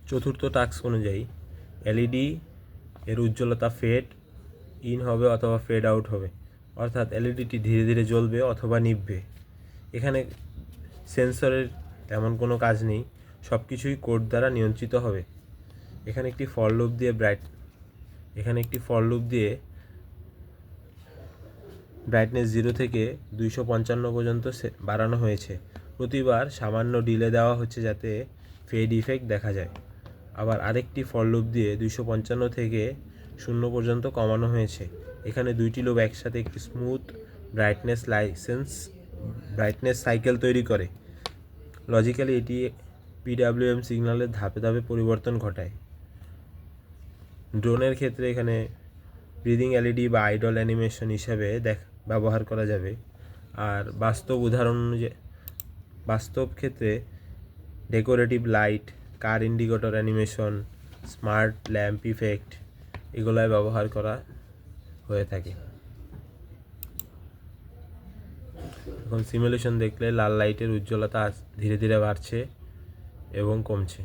চতুর্থ টাস্ক অনুযায়ী এলইডি এর উজ্জ্বলতা ফেড ইন হবে অথবা ফেড আউট হবে, অর্থাৎ এলইডিটি ধীরে ধীরে জ্বলবে অথবা নিভবে। এখানে সেন্সরের তেমন কোনো কাজ নেই, সব কিছুই কোড দ্বারা নিয়ন্ত্রিত হবে। এখানে একটি ফর লুপ দিয়ে ব্রাইটনেস 0 থেকে 255 পর্যন্ত বাড়ানো হয়েছে। প্রতিবার সামান্য ডিলে দেওয়া হচ্ছে যাতে ফেড ইফেক্ট দেখা যায়। আবার আরেকটি ফর লুপ দিয়ে 255 থেকে 0 পর্যন্ত কমানো হয়েছে। এখানে দুইটি লুপ একসাথে একটি স্মুথ ব্রাইটনেস সাইকেল তৈরি করে। লজিক্যালি এটি পিডাব্লিউএম সিগন্যালের ধাপে ধাপে পরিবর্তন ঘটায়। ড্রোনের ক্ষেত্রে এখানে ব্রিদিং এলইডি বা আইডল অ্যানিমেশন হিসাবে ব্যবহার করা যাবে। আর বাস্তব ক্ষেত্রে decorative light, car indicator animation, smart lamp effect এগুলোয় ব্যবহার করা হয়ে থাকে। এখন সিমুলেশন দেখলে লাল লাইটের উজ্জ্বলতা ধীরে ধীরে বাড়ছে এবং কমছে।